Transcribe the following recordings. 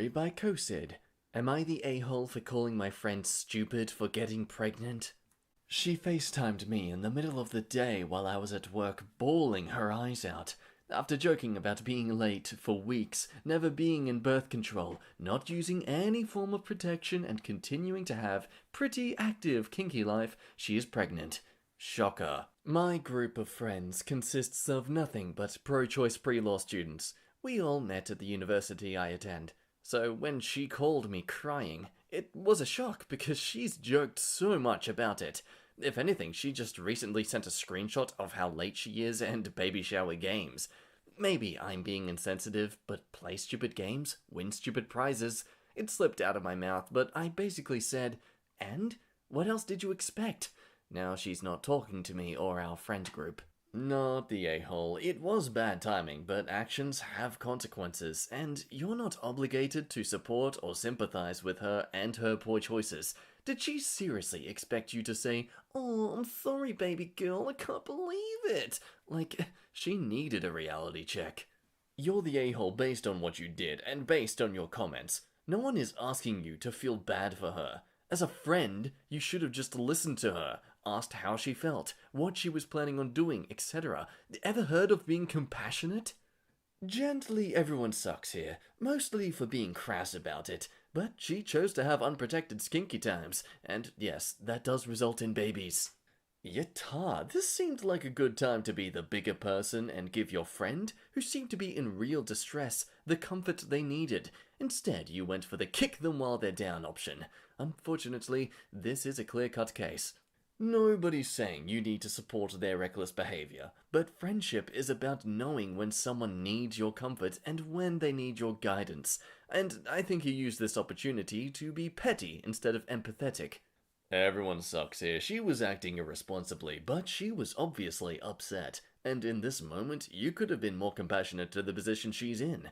story by Kosid. Am I the a-hole for calling my friend stupid for getting pregnant? She FaceTimed me in the middle of the day while I was at work bawling her eyes out. After joking about being late for weeks, never being in birth control, not using any form of protection, and continuing to have pretty active kinky life, she is pregnant. Shocker. My group of friends consists of nothing but pro-choice pre-law students. We all met at the university I attend. So when she called me crying, it was a shock because she's joked so much about it. If anything, she just recently sent a screenshot of how late she is and baby shower games. Maybe I'm being insensitive, but play stupid games, win stupid prizes. It slipped out of my mouth, but I basically said, "And? What else did you expect?" Now she's not talking to me or our friend group. Not the a-hole. It was bad timing, but actions have consequences, and you're not obligated to support or sympathize with her and her poor choices. Did she seriously expect you to say, "Oh, I'm sorry, baby girl, I can't believe it"? Like, she needed a reality check. You're the a-hole based on what you did, and based on your comments. No one is asking you to feel bad for her. As a friend, you should have just listened to her, asked how she felt, what she was planning on doing, etc. Ever heard of being compassionate? Gently, everyone sucks here, mostly for being crass about it, but she chose to have unprotected skinky times, and yes, that does result in babies. Yatta, this seemed like a good time to be the bigger person and give your friend, who seemed to be in real distress, the comfort they needed. Instead, you went for the kick them while they're down option. Unfortunately, this is a clear-cut case. Nobody's saying you need to support their reckless behavior, but friendship is about knowing when someone needs your comfort and when they need your guidance, and I think you used this opportunity to be petty instead of empathetic. Everyone sucks here. She was acting irresponsibly, but she was obviously upset, and in this moment, you could have been more compassionate to the position she's in.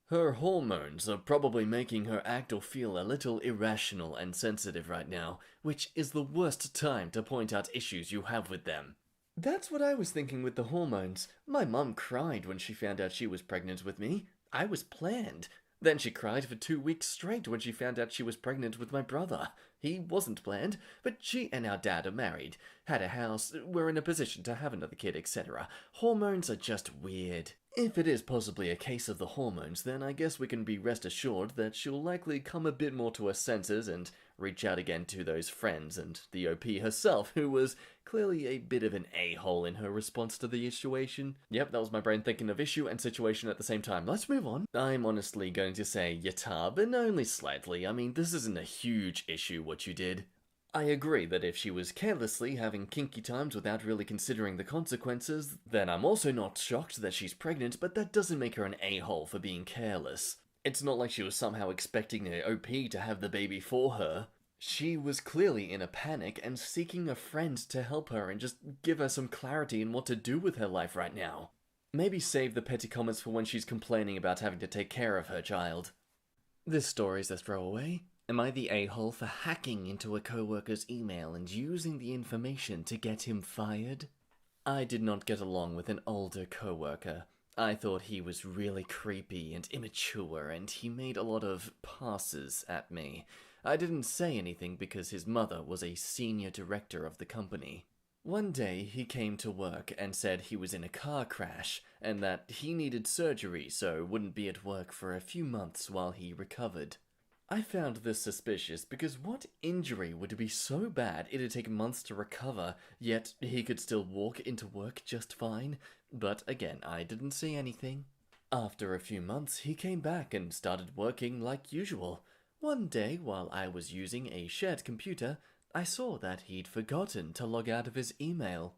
Her hormones are probably making her act or feel a little irrational and sensitive right now, which is the worst time to point out issues you have with them. That's what I was thinking with the hormones. My mum cried when she found out she was pregnant with me. I was planned. Then she cried for 2 weeks straight when she found out she was pregnant with my brother. He wasn't planned, but she and our dad are married, had a house, were in a position to have another kid, etc. Hormones are just weird. If it is possibly a case of the hormones, then I guess we can be rest assured that she'll likely come a bit more to her senses and reach out again to those friends and the OP herself, who was clearly a bit of an a-hole in her response to the situation. Yep, that was my brain thinking of issue and situation at the same time. Let's move on. I'm honestly going to say yatta, but only slightly. I mean, this isn't a huge issue what you did. I agree that if she was carelessly having kinky times without really considering the consequences, then I'm also not shocked that she's pregnant, but that doesn't make her an a-hole for being careless. It's not like she was somehow expecting the OP to have the baby for her. She was clearly in a panic and seeking a friend to help her and just give her some clarity in what to do with her life right now. Maybe save the petty comments for when she's complaining about having to take care of her child. This story's a throwaway. Am I the a-hole for hacking into a coworker's email and using the information to get him fired? I did not get along with an older coworker. I thought he was really creepy and immature, and he made a lot of passes at me. I didn't say anything because his mother was a senior director of the company. One day he came to work and said he was in a car crash and that he needed surgery so wouldn't be at work for a few months while he recovered. I found this suspicious because what injury would be so bad it'd take months to recover, yet he could still walk into work just fine? But again, I didn't say anything. After a few months, he came back and started working like usual. One day, while I was using a shared computer, I saw that he'd forgotten to log out of his email.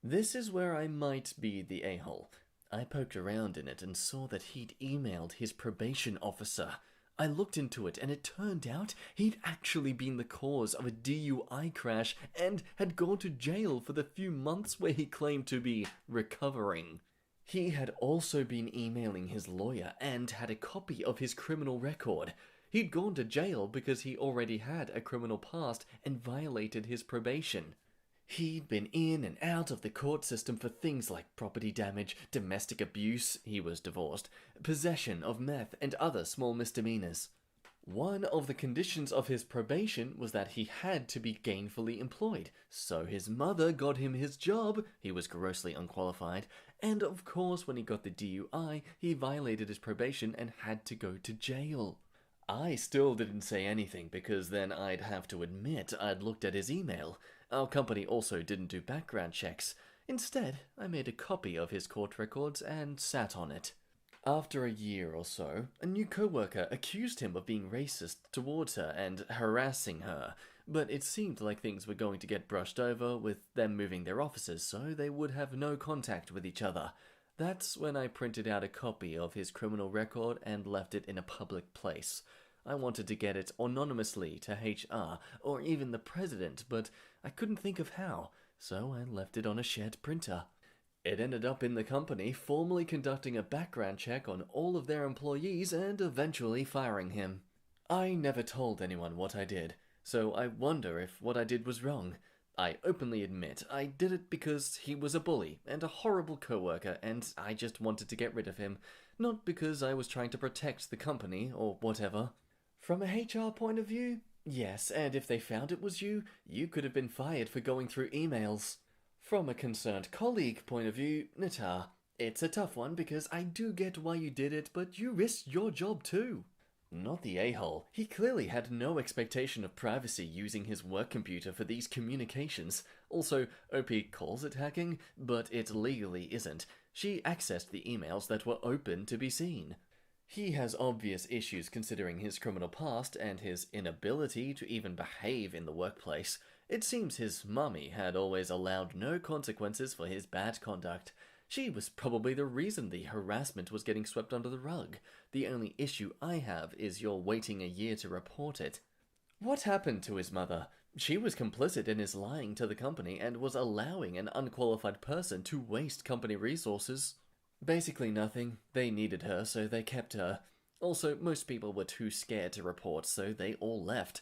This is where I might be the a-hole. I poked around in it and saw that he'd emailed his probation officer. I looked into it and it turned out he'd actually been the cause of a DUI crash and had gone to jail for the few months where he claimed to be recovering. He had also been emailing his lawyer and had a copy of his criminal record. He'd gone to jail because he already had a criminal past and violated his probation. He'd been in and out of the court system for things like property damage, domestic abuse, he was divorced, possession of meth, and other small misdemeanors. One of the conditions of his probation was that he had to be gainfully employed, so his mother got him his job, he was grossly unqualified, and of course when he got the DUI, he violated his probation and had to go to jail. I still didn't say anything because then I'd have to admit I'd looked at his email. Our company also didn't do background checks. Instead, I made a copy of his court records and sat on it. After a year or so, a new coworker accused him of being racist towards her and harassing her, but it seemed like things were going to get brushed over with them moving their offices so they would have no contact with each other. That's when I printed out a copy of his criminal record and left it in a public place. I wanted to get it anonymously to HR or even the president, but I couldn't think of how, so I left it on a shared printer. It ended up in the company formally conducting a background check on all of their employees and eventually firing him. I never told anyone what I did, so I wonder if what I did was wrong. I openly admit I did it because he was a bully and a horrible coworker and I just wanted to get rid of him, not because I was trying to protect the company or whatever. From a HR point of view, yes, and if they found it was you, you could have been fired for going through emails. From a concerned colleague point of view, Nata, it's a tough one because I do get why you did it, but you risked your job too. Not the a-hole. He clearly had no expectation of privacy using his work computer for these communications. Also, OP calls it hacking, but it legally isn't. She accessed the emails that were open to be seen. He has obvious issues considering his criminal past and his inability to even behave in the workplace. It seems his mummy had always allowed no consequences for his bad conduct. She was probably the reason the harassment was getting swept under the rug. The only issue I have is you're waiting a year to report it. What happened to his mother? She was complicit in his lying to the company and was allowing an unqualified person to waste company resources. Basically nothing. They needed her, so they kept her. Also, most people were too scared to report, so they all left.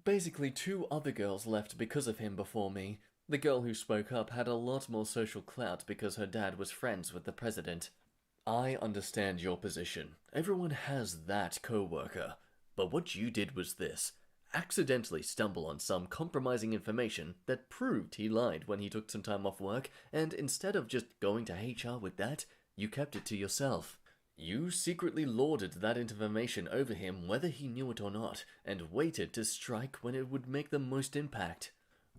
Basically, 2 other girls left because of him before me. The girl who spoke up had a lot more social clout because her dad was friends with the president. I understand your position. Everyone has that coworker. But what you did was this. Accidentally stumble on some compromising information that proved he lied when he took some time off work, and instead of just going to HR with that, you kept it to yourself. You secretly lorded that information over him whether he knew it or not, and waited to strike when it would make the most impact.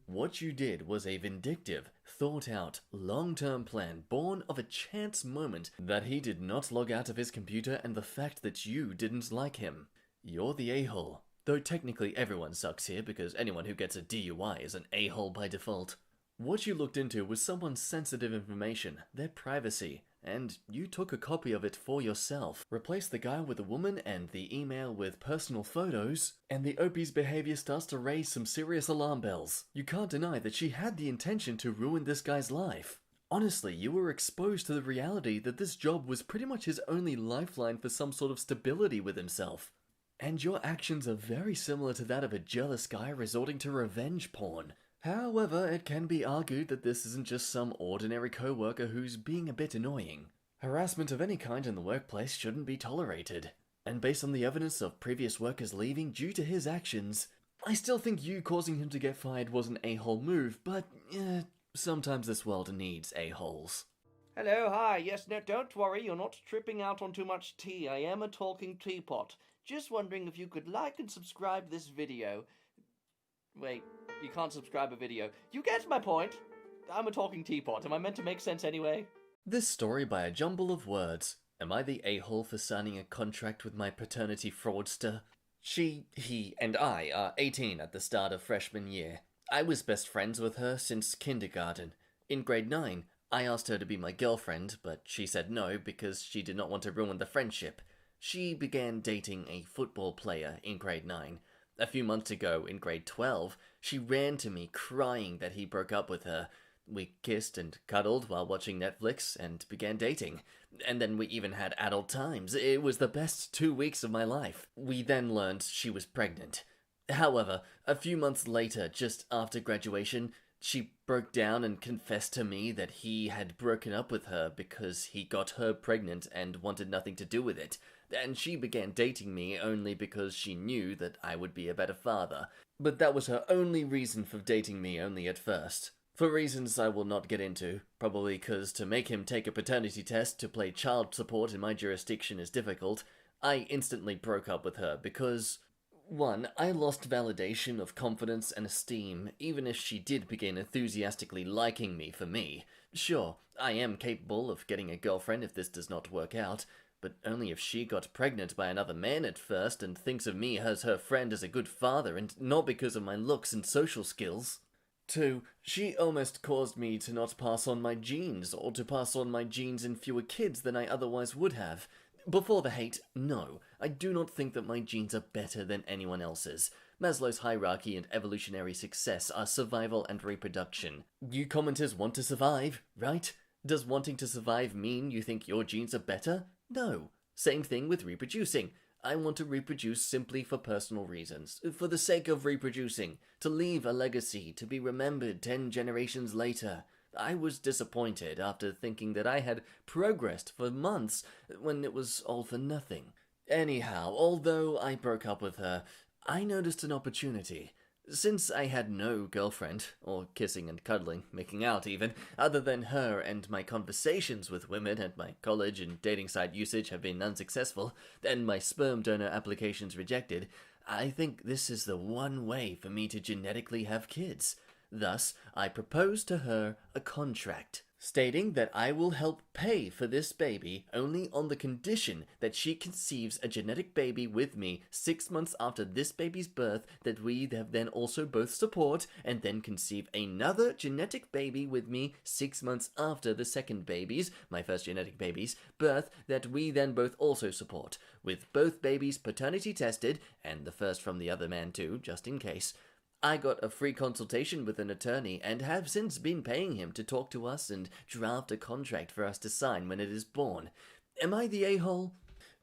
What you did was a vindictive, thought-out, long-term plan born of a chance moment that he did not log out of his computer and the fact that you didn't like him. You're the a-hole. Though technically everyone sucks here because anyone who gets a DUI is an a-hole by default. What you looked into was someone's sensitive information, their privacy, and you took a copy of it for yourself. Replace the guy with a woman and the email with personal photos, and the OP's behavior starts to raise some serious alarm bells. You can't deny that she had the intention to ruin this guy's life. Honestly, you were exposed to the reality that this job was pretty much his only lifeline for some sort of stability with himself. And your actions are very similar to that of a jealous guy resorting to revenge porn. However, it can be argued that this isn't just some ordinary coworker who's being a bit annoying. Harassment of any kind in the workplace shouldn't be tolerated. And based on the evidence of previous workers leaving due to his actions, I still think you causing him to get fired was an a-hole move, but sometimes this world needs a-holes. Hello, hi, yes, no, don't worry, you're not tripping out on too much tea. I am a talking teapot. Just wondering if you could like and subscribe this video. Wait, you can't subscribe a video. You get my point. I'm a talking teapot. Am I meant to make sense anyway? This story by a jumble of words. Am I the a-hole for signing a contract with my paternity fraudster? She, he, and I are 18 at the start of freshman year. I was best friends with her since kindergarten. In grade 9, I asked her to be my girlfriend, but she said no because she did not want to ruin the friendship. She began dating a football player in grade 9. A few months ago, in grade 12, she ran to me crying that he broke up with her. We kissed and cuddled while watching Netflix and began dating. And then we even had adult times. It was the best 2 weeks of my life. We then learned she was pregnant. However, a few months later, just after graduation, she broke down and confessed to me that he had broken up with her because he got her pregnant and wanted nothing to do with it. and she began dating me only because she knew that I would be a better father. But that was her only reason for dating me only at first. For reasons I will not get into, probably because to make him take a paternity test to play child support in my jurisdiction is difficult, I instantly broke up with her because 1. I lost validation of confidence and esteem, even if she did begin enthusiastically liking me for me. Sure, I am capable of getting a girlfriend if this does not work out, but only if she got pregnant by another man at first and thinks of me as her friend as a good father and not because of my looks and social skills. 2. She almost caused me to not pass on my genes, or to pass on my genes in fewer kids than I otherwise would have. Before the hate, no, I do not think that my genes are better than anyone else's. Maslow's hierarchy and evolutionary success are survival and reproduction. You commenters want to survive, right? Does wanting to survive mean you think your genes are better? No. Same thing with reproducing. I want to reproduce simply for personal reasons, for the sake of reproducing, to leave a legacy, to be remembered 10 generations later. I was disappointed after thinking that I had progressed for months when it was all for nothing. Anyhow, although I broke up with her, I noticed an opportunity. Since I had no girlfriend, or kissing and cuddling, making out even, other than her and my conversations with women at my college and dating site usage have been unsuccessful, and my sperm donor applications rejected, I think this is the one way for me to genetically have kids. Thus, I proposed to her a contract, stating that I will help pay for this baby only on the condition that she conceives a genetic baby with me 6 months after this baby's birth that we have then also both support, and then conceive another genetic baby with me 6 months after the second baby's, my first genetic baby's, birth that we then both also support, with both babies paternity tested, and the first from the other man too, just in case. I got a free consultation with an attorney and have since been paying him to talk to us and draft a contract for us to sign when it is born. Am I the a-hole?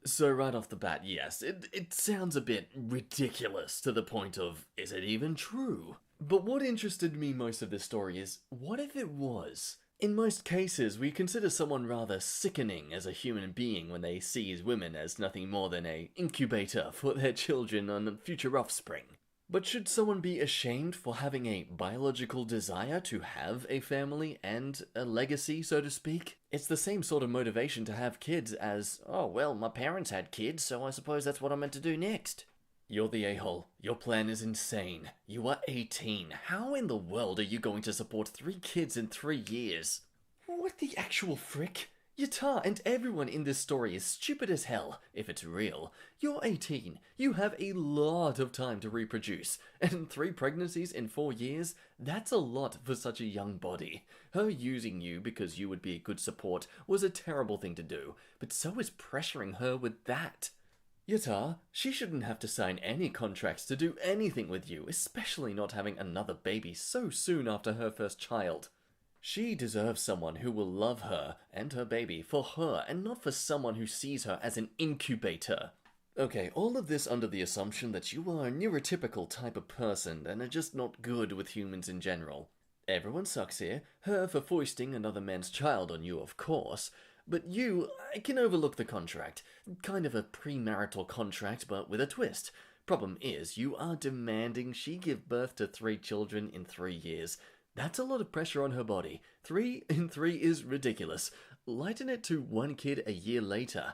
So right off the bat, yes, it sounds a bit ridiculous to the point of, is it even true? But what interested me most of this story is, what if it was? In most cases, we consider someone rather sickening as a human being when they see women as nothing more than an incubator for their children and future offspring. But should someone be ashamed for having a biological desire to have a family and a legacy, so to speak? It's the same sort of motivation to have kids as, oh well, my parents had kids, so I suppose that's what I'm meant to do next. You're the a-hole. Your plan is insane. You are 18. How in the world are you going to support 3 kids in 3 years? What the actual frick? Yatar and everyone in this story is stupid as hell, if it's real. You're 18. You have a lot of time to reproduce. And 3 pregnancies in 4 years? That's a lot for such a young body. Her using you because you would be a good support was a terrible thing to do, but so is pressuring her with that. Yatar, she shouldn't have to sign any contracts to do anything with you, especially not having another baby so soon after her first child. She deserves someone who will love her and her baby for her and not for someone who sees her as an incubator. Okay, all of this under the assumption that you are a neurotypical type of person and are just not good with humans in general. Everyone sucks here, her for foisting another man's child on you, of course, but you, I can overlook the contract. Kind of a premarital contract, but with a twist. Problem is, you are demanding she give birth to 3 children in 3 years. That's a lot of pressure on her body. 3 in 3 is ridiculous. Lighten it to 1 kid a year later.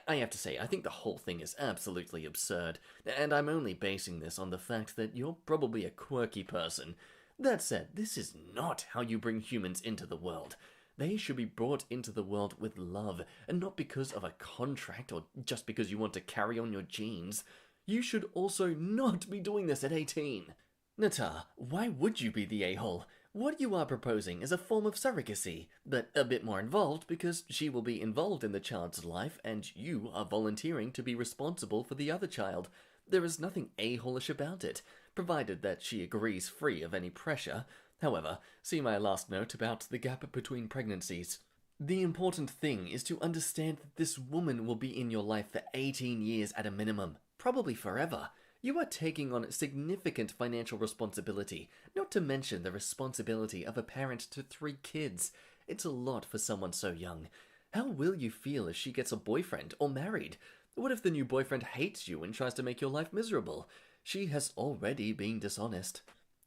I have to say, I think the whole thing is absolutely absurd, and I'm only basing this on the fact that you're probably a quirky person. That said, this is not how you bring humans into the world. They should be brought into the world with love, and not because of a contract or just because you want to carry on your genes. You should also not be doing this at 18. Natar, why would you be the a-hole? What you are proposing is a form of surrogacy, but a bit more involved because she will be involved in the child's life and you are volunteering to be responsible for the other child. There is nothing a-hole-ish about it, provided that she agrees free of any pressure. However, see my last note about the gap between pregnancies. The important thing is to understand that this woman will be in your life for 18 years at a minimum, probably forever. You are taking on significant financial responsibility, not to mention the responsibility of a parent to 3 kids. It's a lot for someone so young. How will you feel if she gets a boyfriend or married? What if the new boyfriend hates you and tries to make your life miserable? She has already been dishonest.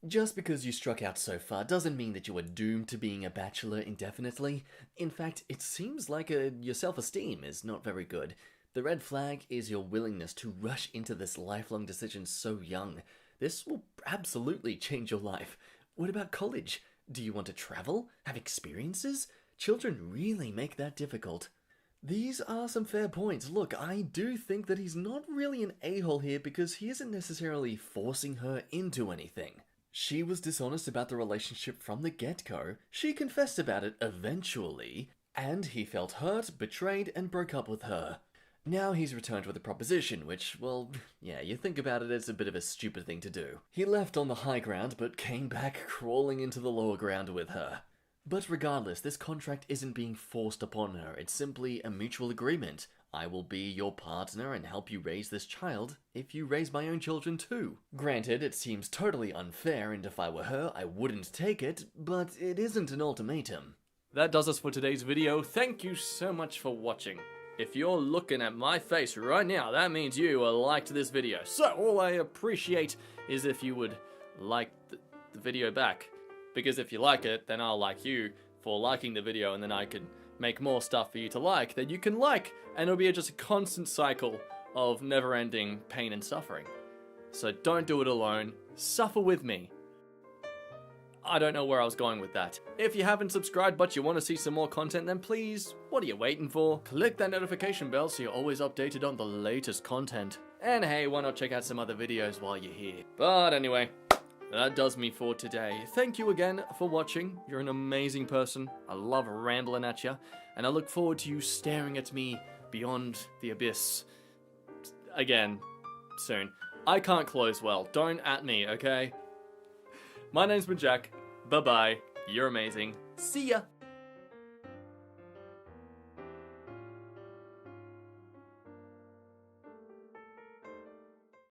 Just because you struck out so far doesn't mean that you are doomed to being a bachelor indefinitely. In fact, it seems like your self-esteem is not very good. The red flag is your willingness to rush into this lifelong decision so young. This will absolutely change your life. What about college? Do you want to travel? Have experiences? Children really make that difficult. These are some fair points. Look, I do think that he's not really an a-hole here because he isn't necessarily forcing her into anything. She was dishonest about the relationship from the get-go, she confessed about it eventually, and he felt hurt, betrayed, and broke up with her. Now he's returned with a proposition, which, well, yeah, you think about it, it's a bit of a stupid thing to do. He left on the high ground, but came back crawling into the lower ground with her. But regardless, this contract isn't being forced upon her, it's simply a mutual agreement. I will be your partner and help you raise this child if you raise my own children too. Granted, it seems totally unfair, and if I were her, I wouldn't take it, but it isn't an ultimatum. That does us for today's video. Thank you so much for watching. If you're looking at my face right now, that means you liked this video. So all I appreciate is if you would like the video back. Because if you like it, then I'll like you for liking the video, and then I can make more stuff for you to like that you can like, and it'll be just a constant cycle of never-ending pain and suffering. So don't do it alone. Suffer with me. I don't know where I was going with that. If you haven't subscribed but you want to see some more content, then please, what are you waiting for? Click that notification bell so you're always updated on the latest content. And hey, why not check out some other videos while you're here? But anyway, that does me for today. Thank you again for watching. You're an amazing person. I love rambling at you, and I look forward to you staring at me beyond the abyss again soon. I can't close well. Don't at me, okay? My name's been Jack. Bye-bye. You're amazing. See ya!